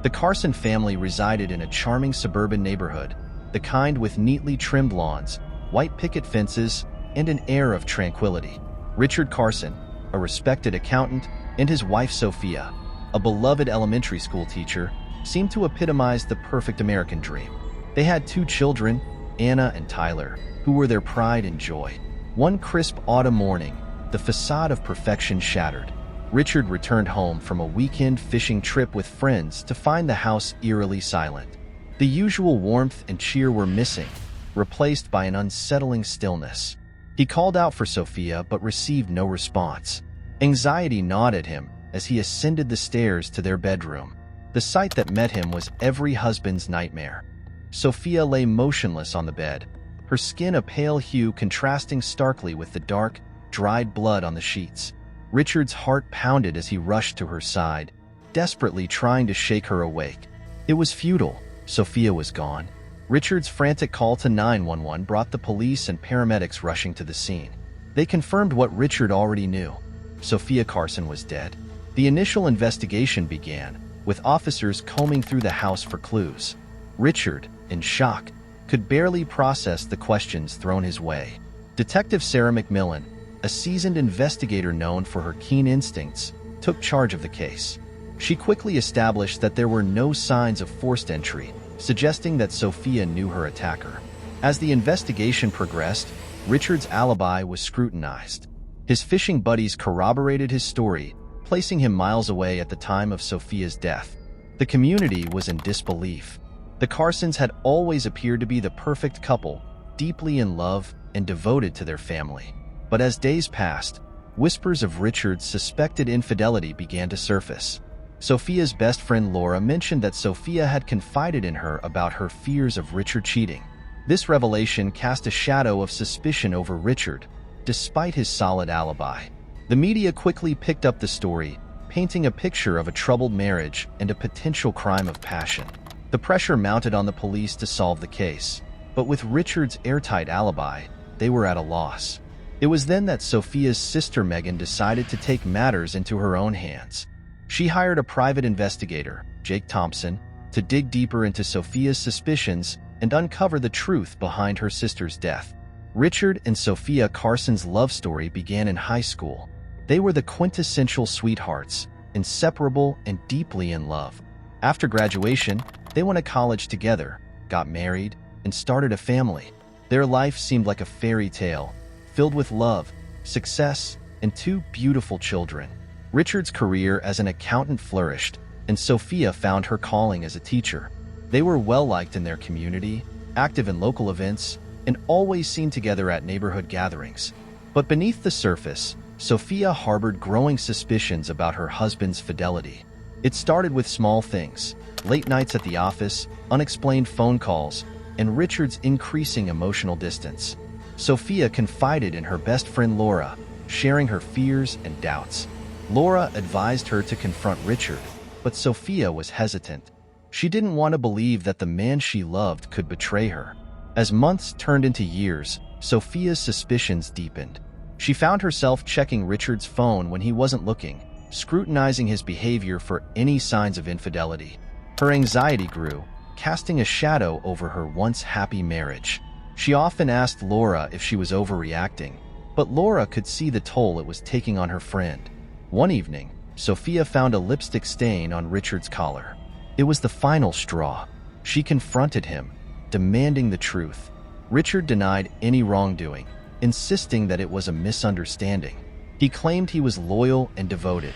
The Carson family resided in a charming suburban neighborhood, the kind with neatly trimmed lawns, white picket fences, and an air of tranquility. Richard Carson, a respected accountant, and his wife Sophia, a beloved elementary school teacher, seemed to epitomize the perfect American dream. They had 2 children, Anna and Tyler, who were their pride and joy. One crisp autumn morning, the facade of perfection shattered. Richard returned home from a weekend fishing trip with friends to find the house eerily silent. The usual warmth and cheer were missing, replaced by an unsettling stillness. He called out for Sophia but received no response. Anxiety gnawed at him as he ascended the stairs to their bedroom. The sight that met him was every husband's nightmare. Sophia lay motionless on the bed, her skin a pale hue contrasting starkly with the dark, dried blood on the sheets. Richard's heart pounded as he rushed to her side, desperately trying to shake her awake. It was futile. Sophia was gone. Richard's frantic call to 911 brought the police and paramedics rushing to the scene. They confirmed what Richard already knew. Sophia Carson was dead. The initial investigation began, with officers combing through the house for clues. Richard, in shock, could barely process the questions thrown his way. Detective Sarah McMillan, a seasoned investigator known for her keen instincts, took charge of the case. She quickly established that there were no signs of forced entry, suggesting that Sophia knew her attacker. As the investigation progressed, Richard's alibi was scrutinized. His fishing buddies corroborated his story, placing him miles away at the time of Sophia's death. The community was in disbelief. The Carsons had always appeared to be the perfect couple, deeply in love and devoted to their family. But as days passed, whispers of Richard's suspected infidelity began to surface. Sophia's best friend Laura mentioned that Sophia had confided in her about her fears of Richard cheating. This revelation cast a shadow of suspicion over Richard, despite his solid alibi. The media quickly picked up the story, painting a picture of a troubled marriage and a potential crime of passion. The pressure mounted on the police to solve the case, but with Richard's airtight alibi, they were at a loss. It was then that Sophia's sister Megan decided to take matters into her own hands. She hired a private investigator, Jake Thompson, to dig deeper into Sophia's suspicions and uncover the truth behind her sister's death. Richard and Sophia Carson's love story began in high school. They were the quintessential sweethearts, inseparable and deeply in love. After graduation, they went to college together, got married, and started a family. Their life seemed like a fairy tale, filled with love, success, and 2 beautiful children. Richard's career as an accountant flourished, and Sophia found her calling as a teacher. They were well-liked in their community, active in local events, and always seen together at neighborhood gatherings. But beneath the surface, Sophia harbored growing suspicions about her husband's fidelity. It started with small things: late nights at the office, unexplained phone calls, and Richard's increasing emotional distance. Sophia confided in her best friend Laura, sharing her fears and doubts. Laura advised her to confront Richard, but Sophia was hesitant. She didn't want to believe that the man she loved could betray her. As months turned into years, Sophia's suspicions deepened. She found herself checking Richard's phone when he wasn't looking, scrutinizing his behavior for any signs of infidelity. Her anxiety grew, casting a shadow over her once happy marriage. She often asked Laura if she was overreacting, but Laura could see the toll it was taking on her friend. One evening, Sophia found a lipstick stain on Richard's collar. It was the final straw. She confronted him, demanding the truth. Richard denied any wrongdoing, insisting that it was a misunderstanding. He claimed he was loyal and devoted,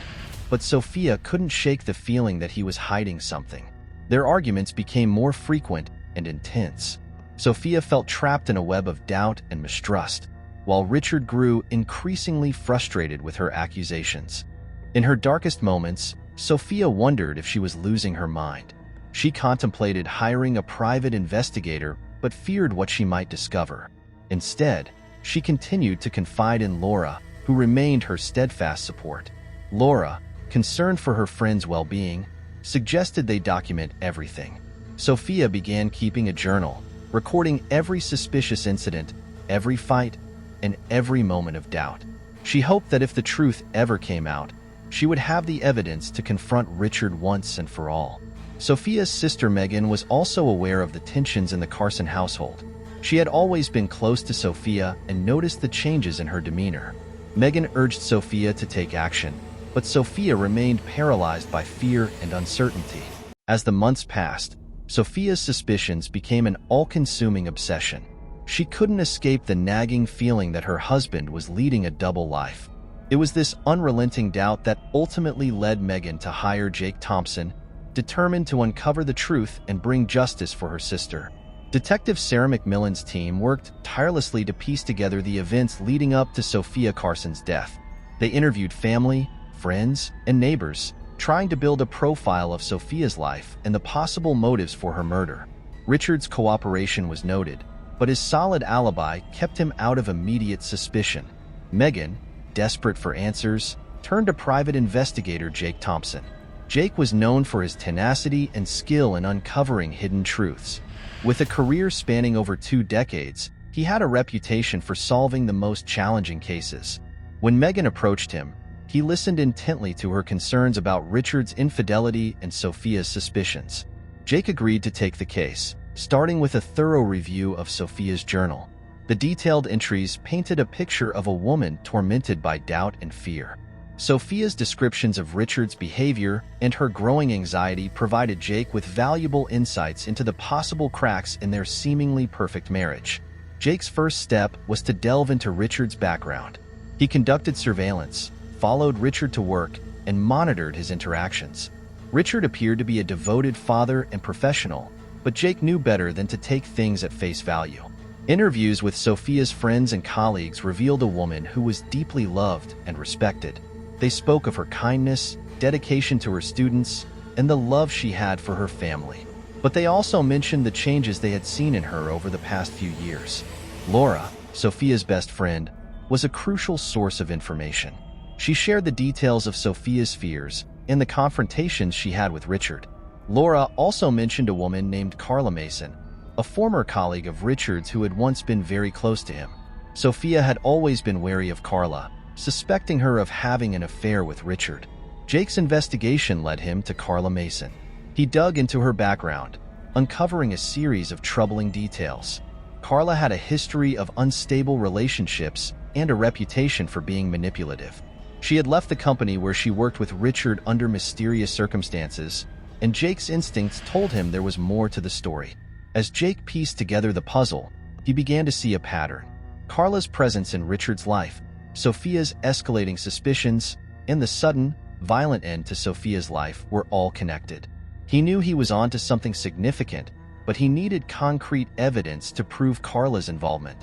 but Sophia couldn't shake the feeling that he was hiding something. Their arguments became more frequent and intense. Sophia felt trapped in a web of doubt and mistrust, while Richard grew increasingly frustrated with her accusations. In her darkest moments, Sophia wondered if she was losing her mind. She contemplated hiring a private investigator, but feared what she might discover. Instead, she continued to confide in Laura, who remained her steadfast support. Laura, concerned for her friend's well-being, suggested they document everything. Sophia began keeping a journal, recording every suspicious incident, every fight, and every moment of doubt. She hoped that if the truth ever came out, she would have the evidence to confront Richard once and for all. Sophia's sister Megan was also aware of the tensions in the Carson household. She had always been close to Sophia and noticed the changes in her demeanor. Megan urged Sophia to take action, but Sophia remained paralyzed by fear and uncertainty. As the months passed, Sophia's suspicions became an all-consuming obsession. She couldn't escape the nagging feeling that her husband was leading a double life. It was this unrelenting doubt that ultimately led Megan to hire Jake Thompson, determined to uncover the truth and bring justice for her sister. Detective Sarah McMillan's team worked tirelessly to piece together the events leading up to Sophia Carson's death. They interviewed family, friends, and neighbors, trying to build a profile of Sophia's life and the possible motives for her murder. Richard's cooperation was noted, but his solid alibi kept him out of immediate suspicion. Megan, desperate for answers, turned to private investigator Jake Thompson. Jake was known for his tenacity and skill in uncovering hidden truths. With a career spanning over 2 decades, he had a reputation for solving the most challenging cases. When Megan approached him, he listened intently to her concerns about Richard's infidelity and Sophia's suspicions. Jake agreed to take the case, starting with a thorough review of Sophia's journal. The detailed entries painted a picture of a woman tormented by doubt and fear. Sophia's descriptions of Richard's behavior and her growing anxiety provided Jake with valuable insights into the possible cracks in their seemingly perfect marriage. Jake's first step was to delve into Richard's background. He conducted surveillance, followed Richard to work, and monitored his interactions. Richard appeared to be a devoted father and professional, but Jake knew better than to take things at face value. Interviews with Sophia's friends and colleagues revealed a woman who was deeply loved and respected. They spoke of her kindness, dedication to her students, and the love she had for her family. But they also mentioned the changes they had seen in her over the past few years. Laura, Sophia's best friend, was a crucial source of information. She shared the details of Sophia's fears and the confrontations she had with Richard. Laura also mentioned a woman named Carla Mason, a former colleague of Richard's who had once been very close to him. Sophia had always been wary of Carla, suspecting her of having an affair with Richard. Jake's investigation led him to Carla Mason. He dug into her background, uncovering a series of troubling details. Carla had a history of unstable relationships and a reputation for being manipulative. She had left the company where she worked with Richard under mysterious circumstances, and Jake's instincts told him there was more to the story. As Jake pieced together the puzzle, he began to see a pattern. Carla's presence in Richard's life, Sophia's escalating suspicions, and the sudden, violent end to Sophia's life were all connected. He knew he was onto something significant, but he needed concrete evidence to prove Carla's involvement.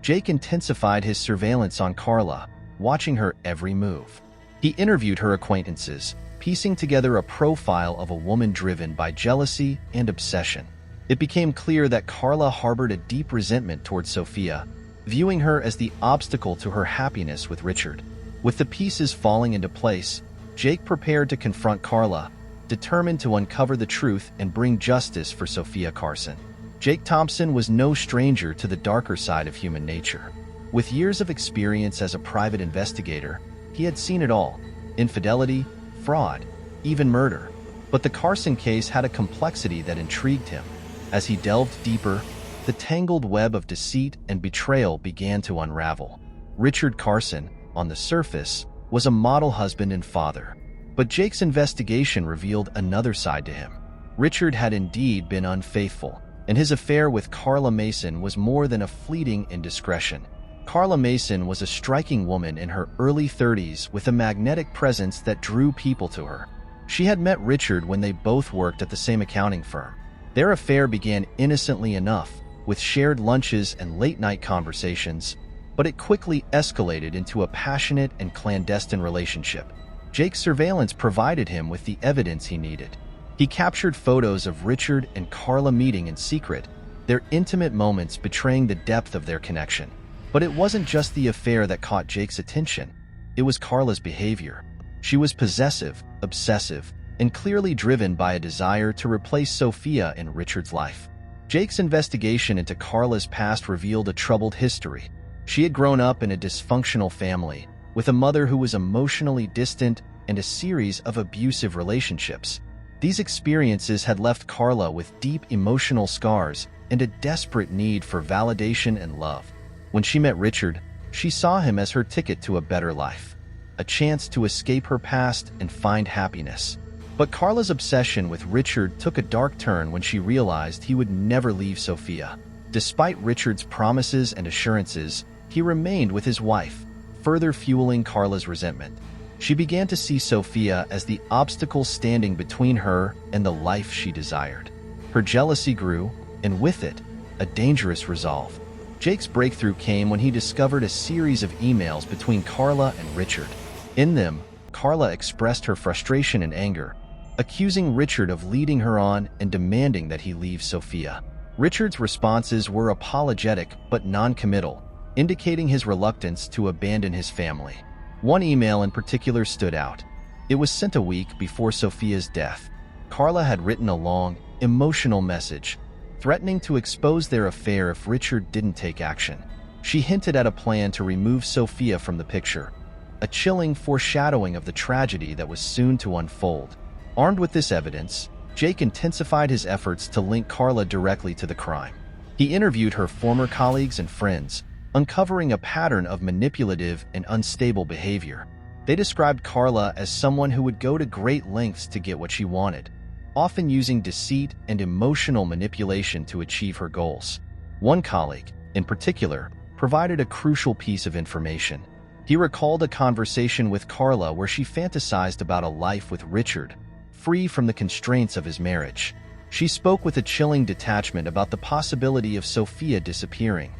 Jake intensified his surveillance on Carla, watching her every move. He interviewed her acquaintances, piecing together a profile of a woman driven by jealousy and obsession. It became clear that Carla harbored a deep resentment towards Sophia, viewing her as the obstacle to her happiness with Richard. With the pieces falling into place, Jake prepared to confront Carla, determined to uncover the truth and bring justice for Sophia Carson. Jake Thompson was no stranger to the darker side of human nature. With years of experience as a private investigator, he had seen it all: infidelity, fraud, even murder. But the Carson case had a complexity that intrigued him. As he delved deeper, the tangled web of deceit and betrayal began to unravel. Richard Carson, on the surface, was a model husband and father. But Jake's investigation revealed another side to him. Richard had indeed been unfaithful, and his affair with Carla Mason was more than a fleeting indiscretion. Carla Mason was a striking woman in her early 30s with a magnetic presence that drew people to her. She had met Richard when they both worked at the same accounting firm. Their affair began innocently enough, with shared lunches and late-night conversations, but it quickly escalated into a passionate and clandestine relationship. Jake's surveillance provided him with the evidence he needed. He captured photos of Richard and Carla meeting in secret, their intimate moments betraying the depth of their connection. But it wasn't just the affair that caught Jake's attention. It was Carla's behavior. She was possessive, obsessive, and clearly driven by a desire to replace Sophia in Richard's life. Jake's investigation into Carla's past revealed a troubled history. She had grown up in a dysfunctional family, with a mother who was emotionally distant and a series of abusive relationships. These experiences had left Carla with deep emotional scars and a desperate need for validation and love. When she met Richard, she saw him as her ticket to a better life, a chance to escape her past and find happiness. But Carla's obsession with Richard took a dark turn when she realized he would never leave Sophia. Despite Richard's promises and assurances, he remained with his wife, further fueling Carla's resentment. She began to see Sophia as the obstacle standing between her and the life she desired. Her jealousy grew, and with it, a dangerous resolve. Jake's breakthrough came when he discovered a series of emails between Carla and Richard. In them, Carla expressed her frustration and anger, accusing Richard of leading her on and demanding that he leave Sophia. Richard's responses were apologetic but non-committal, indicating his reluctance to abandon his family. One email in particular stood out. It was sent a week before Sophia's death. Carla had written a long, emotional message, threatening to expose their affair if Richard didn't take action. She hinted at a plan to remove Sophia from the picture, a chilling foreshadowing of the tragedy that was soon to unfold. Armed with this evidence, Jake intensified his efforts to link Carla directly to the crime. He interviewed her former colleagues and friends, uncovering a pattern of manipulative and unstable behavior. They described Carla as someone who would go to great lengths to get what she wanted, often using deceit and emotional manipulation to achieve her goals. One colleague, in particular, provided a crucial piece of information. He recalled a conversation with Carla where she fantasized about a life with Richard, free from the constraints of his marriage. She spoke with a chilling detachment about the possibility of Sophia disappearing,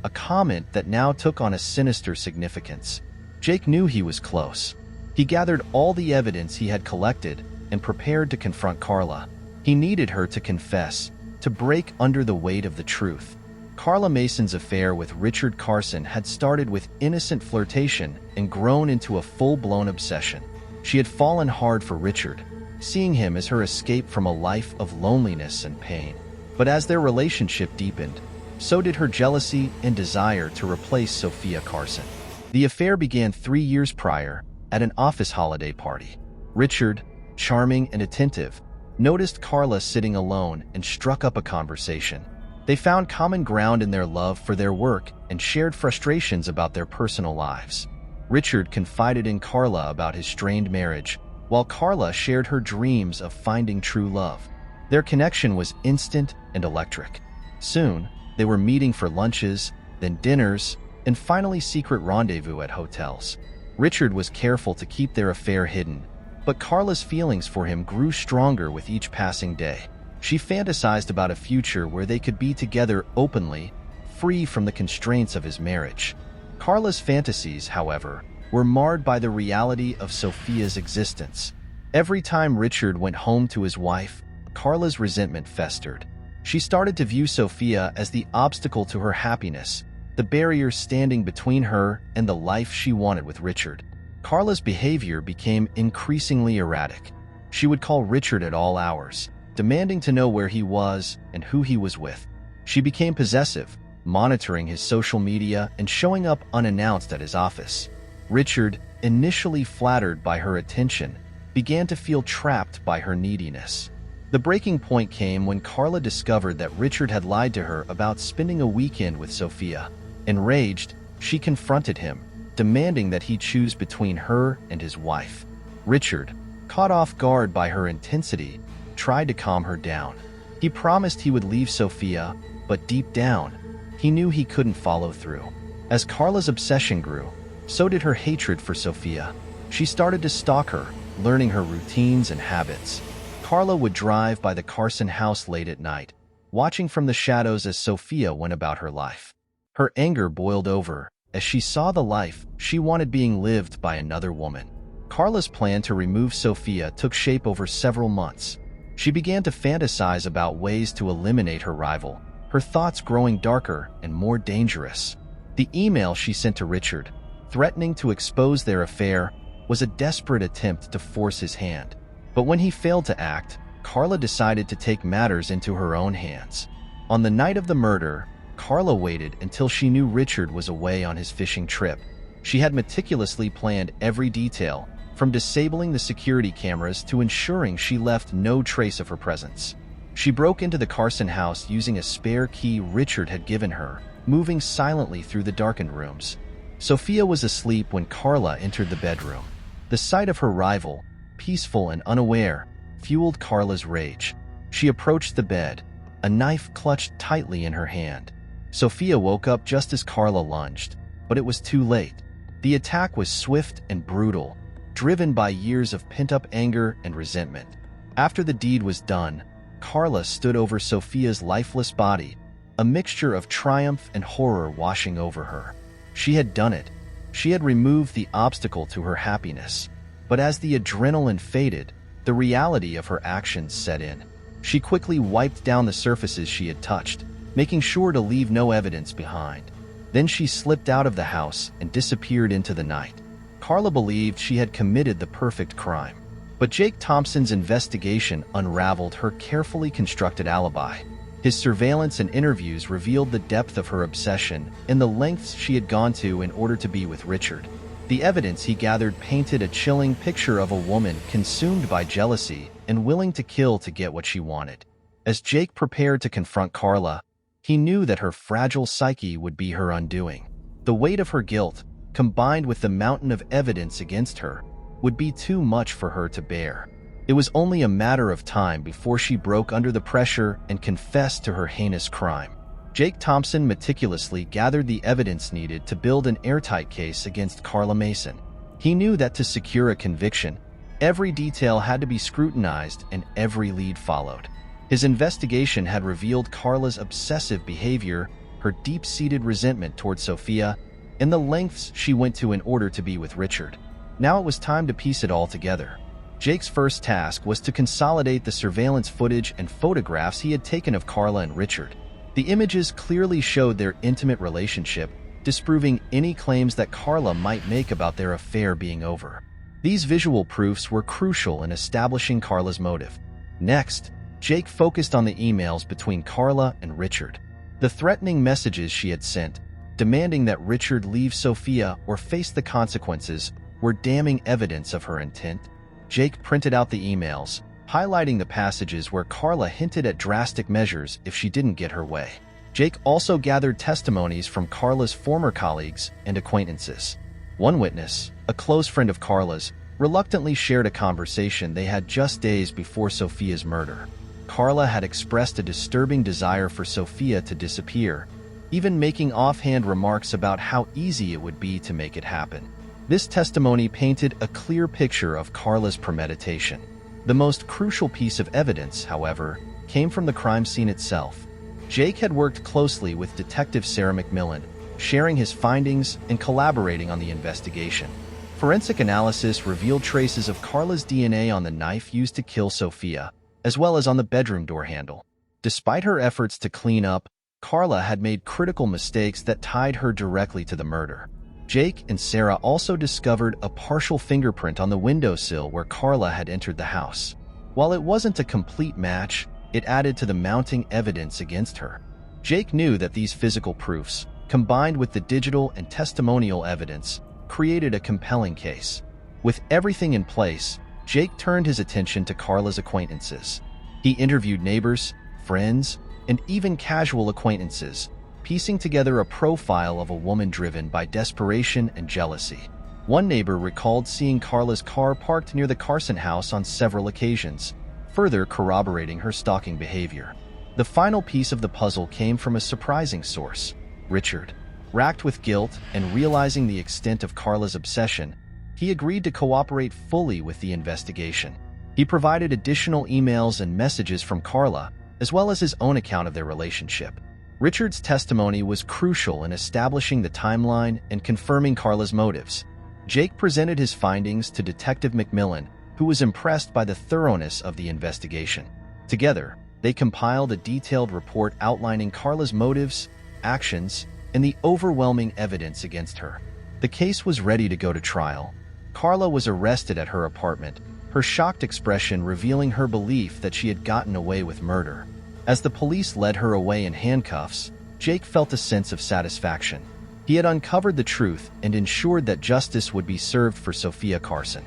a comment that now took on a sinister significance. Jake knew he was close. He gathered all the evidence he had collected and prepared to confront Carla. He needed her to confess, to break under the weight of the truth. Carla Mason's affair with Richard Carson had started with innocent flirtation and grown into a full-blown obsession. She had fallen hard for Richard, seeing him as her escape from a life of loneliness and pain. But as their relationship deepened, so did her jealousy and desire to replace Sophia Carson. The affair began 3 years prior at an office holiday party. Richard, charming and attentive, noticed Carla sitting alone and struck up a conversation. They found common ground in their love for their work and shared frustrations about their personal lives. Richard confided in Carla about his strained marriage, while Carla shared her dreams of finding true love. Their connection was instant and electric. Soon, they were meeting for lunches, then dinners, and finally secret rendezvous at hotels. Richard was careful to keep their affair hidden, but Carla's feelings for him grew stronger with each passing day. She fantasized about a future where they could be together openly, free from the constraints of his marriage. Carla's fantasies, however, were marred by the reality of Sophia's existence. Every time Richard went home to his wife, Carla's resentment festered. She started to view Sophia as the obstacle to her happiness, the barrier standing between her and the life she wanted with Richard. Carla's behavior became increasingly erratic. She would call Richard at all hours, demanding to know where he was and who he was with. She became possessive, monitoring his social media and showing up unannounced at his office. Richard, initially flattered by her attention, began to feel trapped by her neediness. The breaking point came when Carla discovered that Richard had lied to her about spending a weekend with Sophia. Enraged, she confronted him, demanding that he choose between her and his wife. Richard, caught off guard by her intensity, tried to calm her down. He promised he would leave Sophia, but deep down, he knew he couldn't follow through. As Carla's obsession grew, so did her hatred for Sophia. She started to stalk her, learning her routines and habits. Carla would drive by the Carson house late at night, watching from the shadows as Sophia went about her life. Her anger boiled over as she saw the life she wanted being lived by another woman. Carla's plan to remove Sophia took shape over several months. She began to fantasize about ways to eliminate her rival, her thoughts growing darker and more dangerous. The email she sent to Richard, threatening to expose their affair, was a desperate attempt to force his hand. But when he failed to act, Carla decided to take matters into her own hands. On the night of the murder, Carla waited until she knew Richard was away on his fishing trip. She had meticulously planned every detail, from disabling the security cameras to ensuring she left no trace of her presence. She broke into the Carson house using a spare key Richard had given her, moving silently through the darkened rooms. Sophia was asleep when Carla entered the bedroom. The sight of her rival, peaceful and unaware, fueled Carla's rage. She approached the bed, a knife clutched tightly in her hand. Sophia woke up just as Carla lunged, but it was too late. The attack was swift and brutal, driven by years of pent-up anger and resentment. After the deed was done, Carla stood over Sophia's lifeless body, a mixture of triumph and horror washing over her. She had done it. She had removed the obstacle to her happiness. But as the adrenaline faded, the reality of her actions set in. She quickly wiped down the surfaces she had touched, making sure to leave no evidence behind. Then she slipped out of the house and disappeared into the night. Carla believed she had committed the perfect crime. But Jake Thompson's investigation unraveled her carefully constructed alibi. His surveillance and interviews revealed the depth of her obsession and the lengths she had gone to in order to be with Richard. The evidence he gathered painted a chilling picture of a woman consumed by jealousy and willing to kill to get what she wanted. As Jake prepared to confront Carla, he knew that her fragile psyche would be her undoing. The weight of her guilt, combined with the mountain of evidence against her, would be too much for her to bear. It was only a matter of time before she broke under the pressure and confessed to her heinous crime. Jake Thompson meticulously gathered the evidence needed to build an airtight case against Carla Mason. He knew that to secure a conviction, every detail had to be scrutinized and every lead followed. His investigation had revealed Carla's obsessive behavior, her deep-seated resentment toward Sophia, and the lengths she went to in order to be with Richard. Now it was time to piece it all together. Jake's first task was to consolidate the surveillance footage and photographs he had taken of Carla and Richard. The images clearly showed their intimate relationship, disproving any claims that Carla might make about their affair being over. These visual proofs were crucial in establishing Carla's motive. Next, Jake focused on the emails between Carla and Richard. The threatening messages she had sent, demanding that Richard leave Sophia or face the consequences, were damning evidence of her intent. Jake printed out the emails, highlighting the passages where Carla hinted at drastic measures if she didn't get her way. Jake also gathered testimonies from Carla's former colleagues and acquaintances. One witness, a close friend of Carla's, reluctantly shared a conversation they had just days before Sophia's murder. Carla had expressed a disturbing desire for Sophia to disappear, even making offhand remarks about how easy it would be to make it happen. This testimony painted a clear picture of Carla's premeditation. The most crucial piece of evidence, however, came from the crime scene itself. Jake had worked closely with Detective Sarah McMillan, sharing his findings and collaborating on the investigation. Forensic analysis revealed traces of Carla's DNA on the knife used to kill Sophia, as well as on the bedroom door handle. Despite her efforts to clean up, Carla had made critical mistakes that tied her directly to the murder. Jake and Sarah also discovered a partial fingerprint on the windowsill where Carla had entered the house. While it wasn't a complete match, it added to the mounting evidence against her. Jake knew that these physical proofs, combined with the digital and testimonial evidence, created a compelling case. With everything in place, Jake turned his attention to Carla's acquaintances. He interviewed neighbors, friends, and even casual acquaintances, piecing together a profile of a woman driven by desperation and jealousy. One neighbor recalled seeing Carla's car parked near the Carson house on several occasions, further corroborating her stalking behavior. The final piece of the puzzle came from a surprising source, Richard. Racked with guilt and realizing the extent of Carla's obsession, he agreed to cooperate fully with the investigation. He provided additional emails and messages from Carla, as well as his own account of their relationship. Richard's testimony was crucial in establishing the timeline and confirming Carla's motives. Jake presented his findings to Detective McMillan, who was impressed by the thoroughness of the investigation. Together, they compiled a detailed report outlining Carla's motives, actions, and the overwhelming evidence against her. The case was ready to go to trial. Carla was arrested at her apartment, her shocked expression revealing her belief that she had gotten away with murder. As the police led her away in handcuffs, Jake felt a sense of satisfaction. He had uncovered the truth and ensured that justice would be served for Sophia Carson.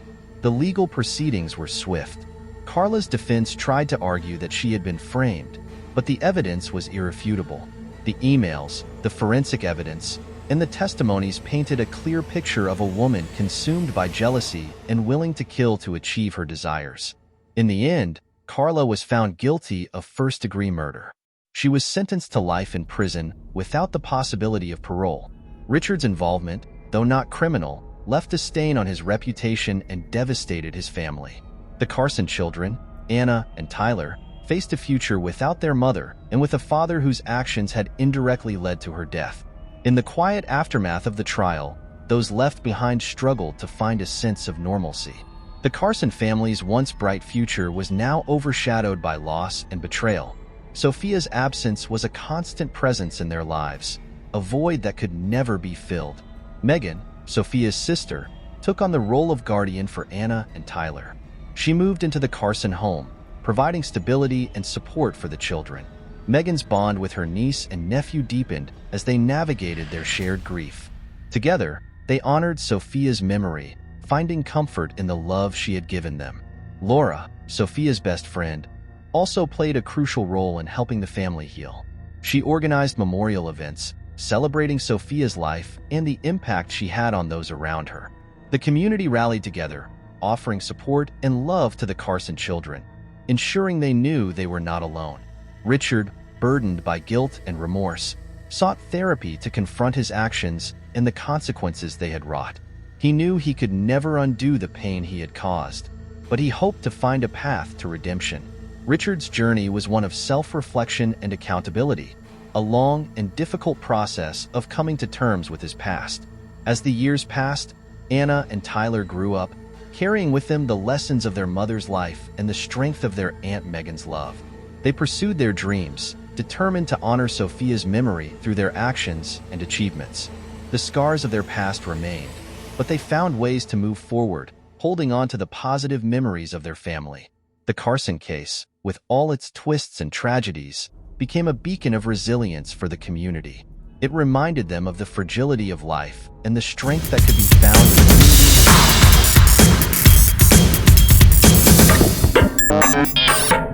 The legal proceedings were swift. Carla's defense tried to argue that she had been framed, but the evidence was irrefutable. The emails, the forensic evidence, and the testimonies painted a clear picture of a woman consumed by jealousy and willing to kill to achieve her desires. In the end, Carla was found guilty of first-degree murder. She was sentenced to life in prison without the possibility of parole. Richard's involvement, though not criminal, left a stain on his reputation and devastated his family. The Carson children, Anna and Tyler, faced a future without their mother and with a father whose actions had indirectly led to her death. In the quiet aftermath of the trial, those left behind struggled to find a sense of normalcy. The Carson family's once bright future was now overshadowed by loss and betrayal. Sophia's absence was a constant presence in their lives, a void that could never be filled. Megan, Sophia's sister, took on the role of guardian for Anna and Tyler. She moved into the Carson home, providing stability and support for the children. Megan's bond with her niece and nephew deepened as they navigated their shared grief. Together, they honored Sophia's memory, finding comfort in the love she had given them. Laura, Sophia's best friend, also played a crucial role in helping the family heal. She organized memorial events, celebrating Sophia's life and the impact she had on those around her. The community rallied together, offering support and love to the Carson children, ensuring they knew they were not alone. Richard, burdened by guilt and remorse, sought therapy to confront his actions and the consequences they had wrought. He knew he could never undo the pain he had caused, but he hoped to find a path to redemption. Richard's journey was one of self-reflection and accountability, a long and difficult process of coming to terms with his past. As the years passed, Anna and Tyler grew up, carrying with them the lessons of their mother's life and the strength of their Aunt Megan's love. They pursued their dreams, determined to honor Sophia's memory through their actions and achievements. The scars of their past remained, but they found ways to move forward, holding on to the positive memories of their family. The Carson case, with all its twists and tragedies, became a beacon of resilience for the community. It reminded them of the fragility of life and the strength that could be found in